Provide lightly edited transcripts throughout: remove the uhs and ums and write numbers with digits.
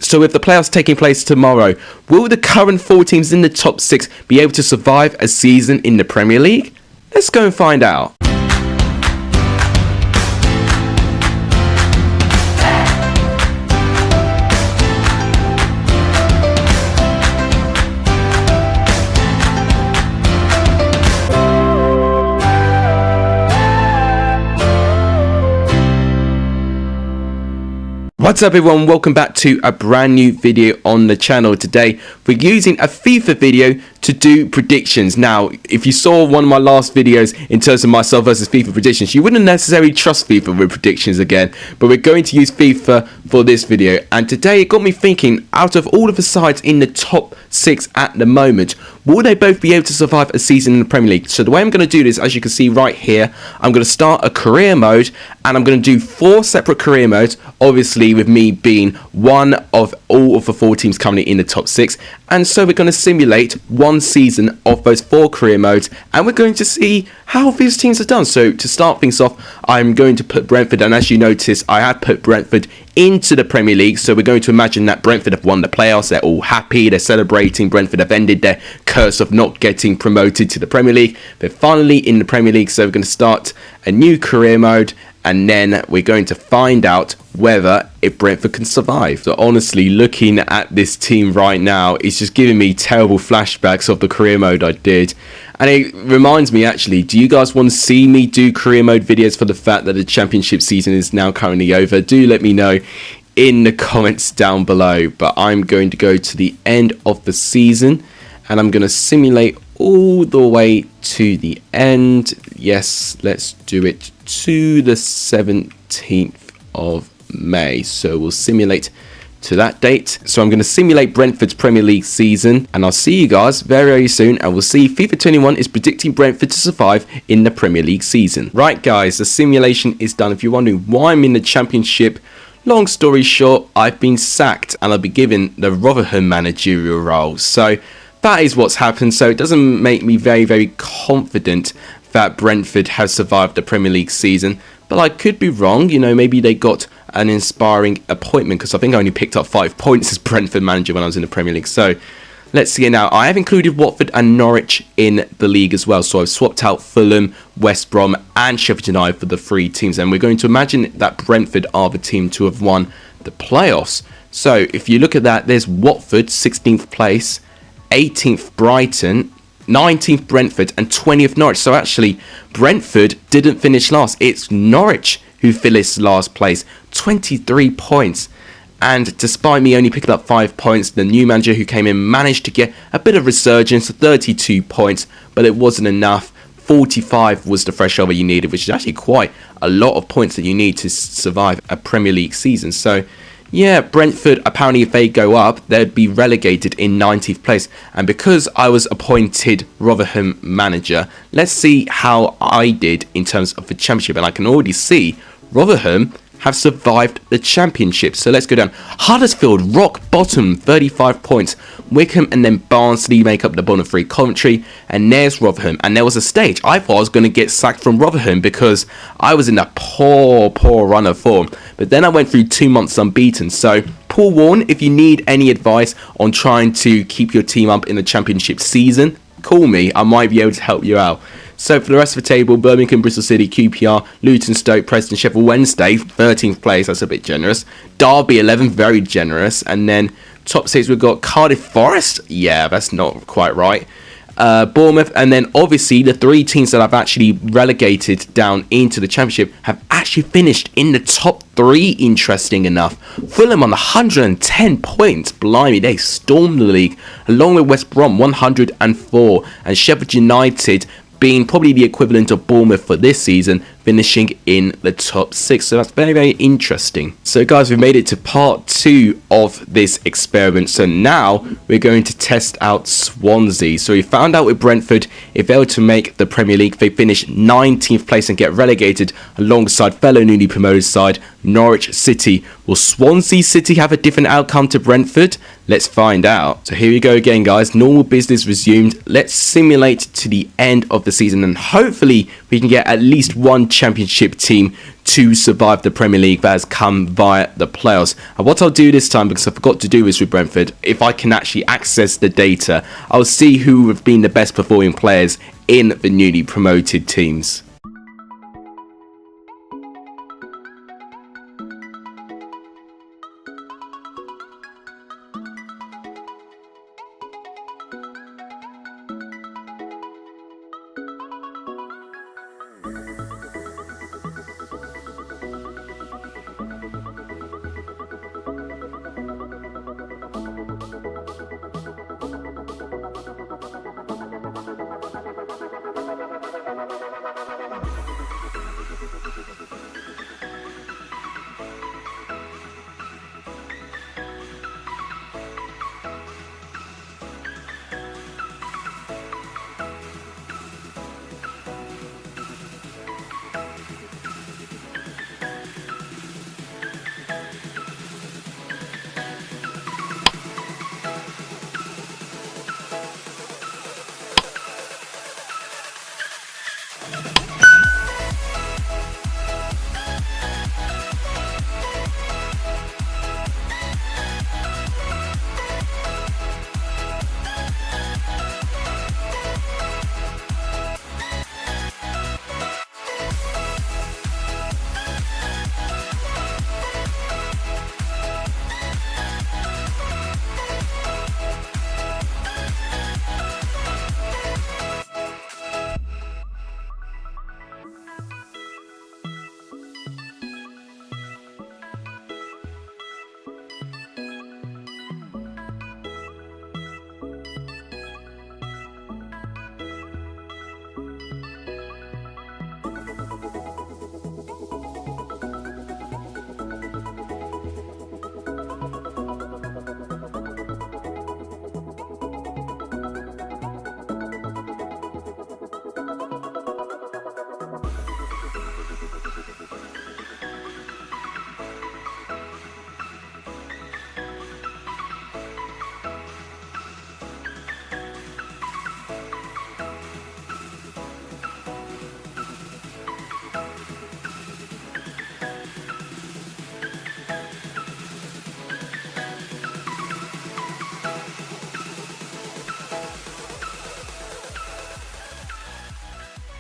So with the playoffs taking place tomorrow, will the current 4 teams in the top 6 be able to survive a season in the Premier League? Let's go and find out. What's up everyone, welcome back to a brand new video on the channel. Today we're using a FIFA video to do predictions. Now if you saw one of my last videos in terms of myself versus FIFA predictions, you wouldn't necessarily trust FIFA with predictions again, but we're going to use FIFA for this video. And today it got me thinking, out of all of the sides in the top 6 at the moment, will they both be able to survive a season in the Premier League? So the way I'm going to do this, as you can see right here, I'm going to start a career mode and I'm going to do 4 separate career modes, obviously with me being one of all of the 4 teams currently in the top 6. And so we're going to simulate one season of those 4 career modes and we're going to see how these teams are done. So to start things off, I'm going to put Brentford, and as you notice, I have put Brentford into the Premier League. So we're going to imagine that Brentford have won the playoffs, they're all happy, they're celebrating. Brentford have ended their curse of not getting promoted to the Premier League. They're finally in the Premier League, so we're going to start a new career mode and then we're going to find out whether if Brentford can survive. So honestly, looking at this team right now, it's just giving me terrible flashbacks of the career mode I did. And it reminds me, actually, do you guys want to see me do career mode videos for the fact that the championship season is now currently over? Do let me know in the comments down below. But I'm going to go to the end of the season and I'm going to simulate all the way to the end. Yes, let's do it to the 17th of May. So we'll simulate to that date. So I'm going to simulate Brentford's Premier League season and I'll see you guys very, very soon, and we'll see FIFA 21 is predicting Brentford to survive in the Premier League season. Right guys, the simulation is done. If you're wondering why I'm in the championship, long story short, I've been sacked and I'll be given the Rotherham managerial role. So that is what's happened. So it doesn't make me very, very confident that Brentford has survived the Premier League season, but I could be wrong. You know, maybe they got an inspiring appointment, because I think I only picked up 5 points as Brentford manager when I was in the Premier League. So let's see it now. I have included Watford and Norwich in the league as well. So I've swapped out Fulham, West Brom and Sheffield United for the 3 teams. And we're going to imagine that Brentford are the team to have won the playoffs. So if you look at that, there's Watford, 16th place, 18th Brighton, 19th Brentford and 20th Norwich. So actually Brentford didn't finish last. It's Norwich who finished last place, 23 points. And despite me only picking up 5 points, the new manager who came in managed to get a bit of resurgence, 32 points, but it wasn't enough. 45 was the threshold that you needed, which is actually quite a lot of points that you need to survive a Premier League season. So yeah, Brentford, apparently if they go up, they'd be relegated in 19th place. And because I was appointed Rotherham manager, let's see how I did in terms of the championship. And I can already see Rotherham have survived the championship. So let's go down. Huddersfield, rock bottom, 35 points. Wickham and then Barnsley make up the bottom 3. Coventry, and there's Rotherham. And there was a stage I thought I was going to get sacked from Rotherham because I was in a poor run of form. But then I went through 2 months unbeaten. So Paul Warren, if you need any advice on trying to keep your team up in the championship season, call me. I might be able to help you out. So for the rest of the table, Birmingham, Bristol City, QPR, Luton, Stoke, Preston, Sheffield Wednesday, 13th place, that's a bit generous. Derby, 11th, very generous. And then top 6, we've got Cardiff Forest. Yeah, that's not quite right. Bournemouth, and then obviously the 3 teams that I've actually relegated down into the championship have actually finished in the top 3, interesting enough. Fulham on 110 points, blimey, they stormed the league, along with West Brom 104, and Sheffield United being probably the equivalent of Bournemouth for this season, finishing in the top 6. So that's very, very interesting. So guys, we've made it to part 2 of this experiment. So now we're going to test out Swansea. So we found out with Brentford, if they were to make the Premier League, they finish 19th place and get relegated alongside fellow newly promoted side Norwich City. Will Swansea City have a different outcome to Brentford? Let's find out. So here we go again, guys. Normal business resumed. Let's simulate to the end of the season and hopefully we can get at least one Championship team to survive the Premier League that has come via the playoffs. And what I'll do this time, because I forgot to do this with Brentford, if I can actually access the data, I'll see who have been the best performing players in the newly promoted teams.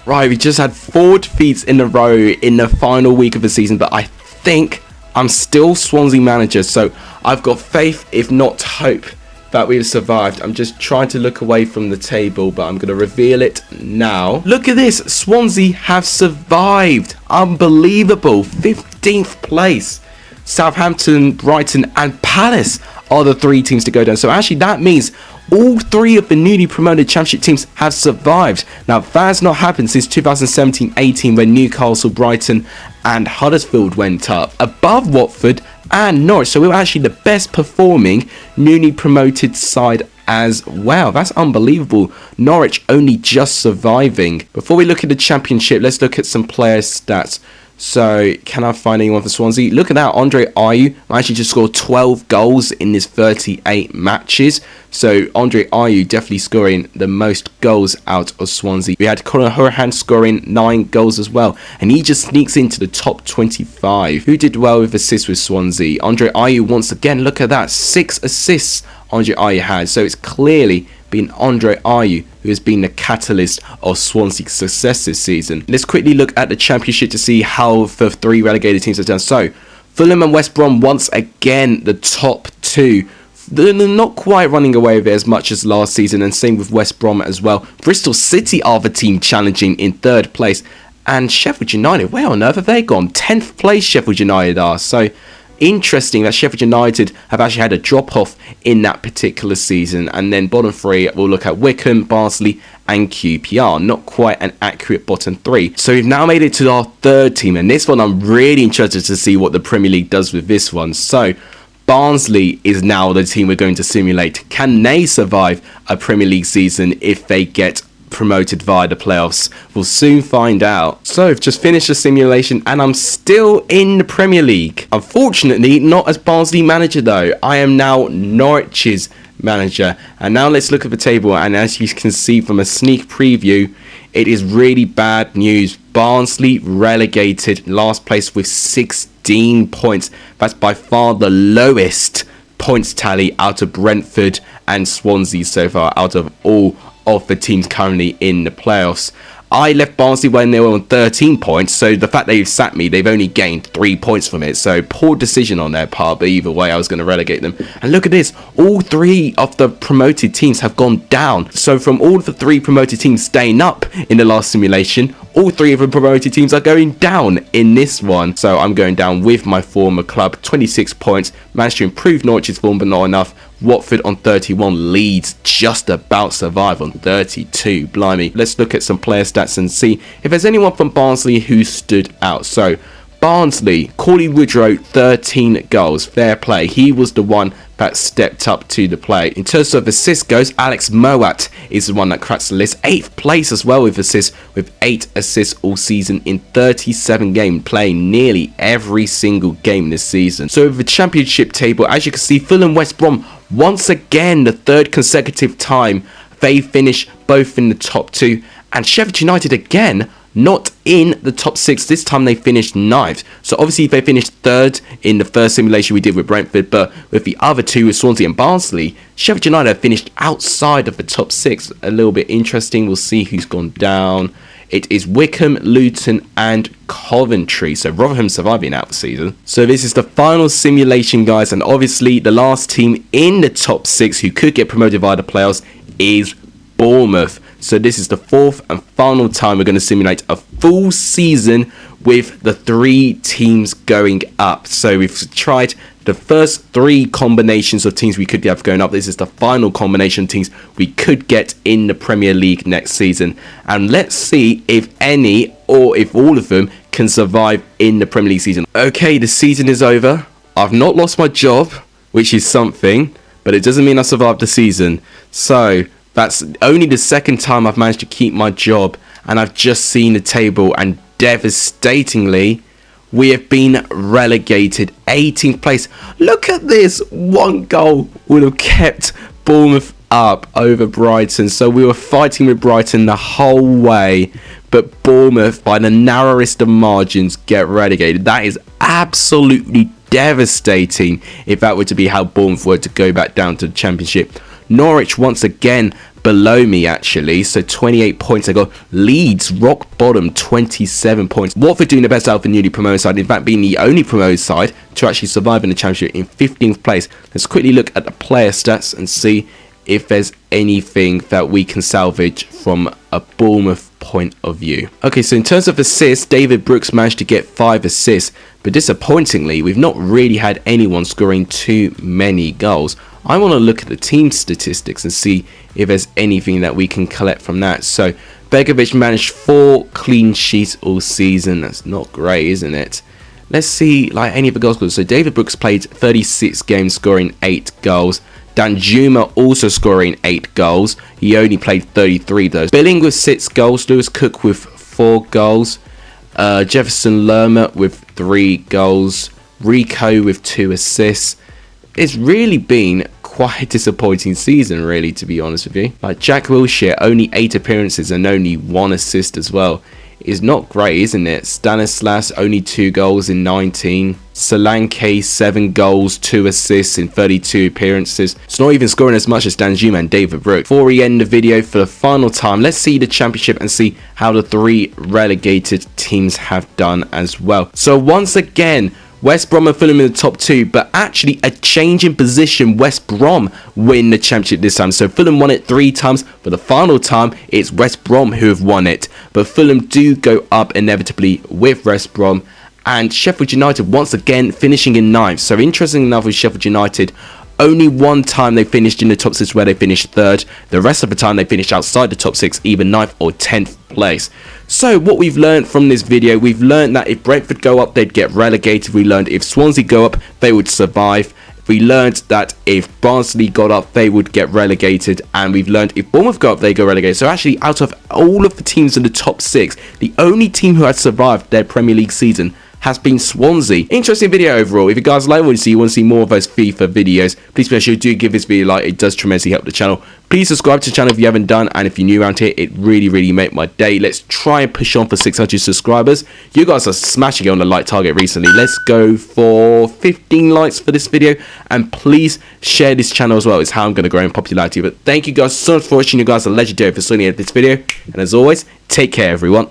Right, we just had 4 defeats in a row in the final week of the season, but I think I'm still Swansea manager, so I've got faith, if not hope, that we've survived. I'm just trying to look away from the table, but I'm going to reveal it now. Look at this, Swansea have survived. Unbelievable, 15th place. Southampton, Brighton and Palace are the 3 teams to go down. So actually that means all 3 of the newly promoted Championship teams have survived. Now that has not happened since 2017-18 when Newcastle, Brighton and Huddersfield went up above Watford and Norwich. So we were actually the best performing newly promoted side as well. That's unbelievable. Norwich only just surviving. Before we look at the Championship, let's look at some player stats. So, can I find anyone for Swansea? Look at that, Andre Ayew actually just scored 12 goals in his 38 matches. So, Andre Ayew definitely scoring the most goals out of Swansea. We had Conor Hourihane scoring 9 goals as well. And he just sneaks into the top 25. Who did well with assists with Swansea? Andre Ayew once again, look at that, 6 assists Andre Ayew had. So, it's clearly been Andre Ayew who has been the catalyst of Swansea's success this season. Let's quickly look at the Championship to see how the 3 relegated teams have done. So, Fulham and West Brom once again the top 2. They're not quite running away with it as much as last season, and same with West Brom as well. Bristol City are the team challenging in 3rd place, and Sheffield United, where on earth have they gone? 10th place Sheffield United are. So interesting that Sheffield United have actually had a drop off in that particular season. And then bottom 3, we'll look at Wycombe, Barnsley and QPR. Not quite an accurate bottom 3. So we've now made it to our 3rd team, and this one I'm really interested to see what the Premier League does with this one. So Barnsley is now the team we're going to simulate. Can they survive a Premier League season if they get promoted via the playoffs? We'll soon find out. So I've just finished the simulation and I'm still in the Premier League. Unfortunately, not as Barnsley manager though. I am now Norwich's manager. And now let's look at the table, and as you can see from a sneak preview, it is really bad news. Barnsley relegated, last place with 16 points. That's by far the lowest points tally out of Brentford and Swansea so far, out of all of the teams currently in the playoffs. I left Barnsley when they were on 13 points, so the fact they've sacked me, they've only gained 3 points from it. So poor decision on their part, but either way, I was going to relegate them. And look at this, all 3 of the promoted teams have gone down. So from all of the 3 promoted teams staying up in the last simulation, all 3 of the promoted teams are going down in this one. So I'm going down with my former club, 26 points, managed to improve Norwich's form, but not enough. Watford on 31, Leeds just about survive on 32. Blimey. Let's look at some player stats and see if there's anyone from Barnsley who stood out. So Barnsley, Corley Woodrow, 13 goals. Fair play. He was the one that stepped up to the play. In terms of assists goes, Alex Mowatt is the one that cracks the list. 8th place as well with assists, with 8 assists all season in 37 games, playing nearly every single game this season. So with the championship table, as you can see, Fulham, West Brom, once again, the 3rd consecutive time, they finish both in the top 2. And Sheffield United again, not in the top 6. This time they finished 9th. So obviously they finished 3rd in the first simulation we did with Brentford, but with the other 2 with Swansea and Barnsley, Sheffield United finished outside of the top 6. A little bit interesting. We'll see who's gone down. It is Wickham, Luton and Coventry. So Rotherham surviving out the season. So this is the final simulation, guys, and obviously the last team in the top 6 who could get promoted via the playoffs is Bournemouth. So this is the 4th and final time we're going to simulate a full season with the 3 teams going up. So we've tried the first 3 combinations of teams we could have going up. This is the final combination of teams we could get in the Premier League next season. And let's see if any or if all of them can survive in the Premier League season. Okay, the season is over. I've not lost my job, which is something, but it doesn't mean I survived the season. So that's only the 2nd time I've managed to keep my job, and I've just seen the table, and devastatingly, we have been relegated. 18th place. Look at this. 1 goal would have kept Bournemouth up over Brighton. So we were fighting with Brighton the whole way, but Bournemouth, by the narrowest of margins, get relegated. That is absolutely devastating if that were to be how Bournemouth were to go back down to the Championship. Norwich once again below me, actually, so 28 points. I got Leeds rock bottom, 27 points. Watford doing the best out of the newly promoted side, in fact being the only promoted side to actually survive in the Championship, in 15th place. Let's quickly look at the player stats and see if there's anything that we can salvage from a Bournemouth point of view. Okay, so in terms of assists, David Brooks managed to get 5 assists, but disappointingly, we've not really had anyone scoring too many goals. I want to look at the team statistics and see if there's anything that we can collect from that. So Begovic managed 4 clean sheets all season. That's not great, isn't it? Let's see like any of the goals scorers. So David Brooks played 36 games, scoring 8 goals. Danjuma also scoring 8 goals. He only played 33 though. Billing with 6 goals. Lewis Cook with 4 goals. Jefferson Lerma with 3 goals. Rico with 2 assists. It's really been quite a disappointing season, really, to be honest with you. Like Jack Wilshere, only 8 appearances and only 1 assist as well. Is not great, isn't it? Stanislas, only 2 goals in 19. Solanke, 7 goals, 2 assists in 32 appearances. It's not even scoring as much as Danjuma and David Brooks. Before we end the video for the final time, let's see the Championship and see how the 3 relegated teams have done as well. So once again, West Brom and Fulham in the top 2, but actually a change in position. West Brom win the Championship this time. So Fulham won it 3 times, but the final time it's West Brom who have won it. But Fulham do go up inevitably with West Brom. And Sheffield United once again finishing in 9th. So interesting enough with Sheffield United, only 1 time they finished in the top 6 where they finished 3rd. The rest of the time they finished outside the top 6, either 9th or 10th place. So what we've learned from this video, we've learned that if Brentford go up, they'd get relegated. We learned if Swansea go up, they would survive. We learned that if Barnsley got up, they would get relegated. And we've learned if Bournemouth go up, they go relegated. So actually, out of all of the teams in the top 6, the only team who had survived their Premier League season has been Swansea. Interesting video overall. If you guys like what you want to see more of those FIFA videos, please make sure you do give this video a like. It does tremendously help the channel. Please subscribe to the channel if you haven't done, and if you're new around here, it really make my day. Let's try and push on for 600 subscribers. You guys are smashing it on the like target recently. Let's go for 15 likes for this video, and please share this channel as well. It's how I'm going to grow in popularity. But thank you guys so much for watching. You guys are legendary for seeing this video, and as always, take care everyone.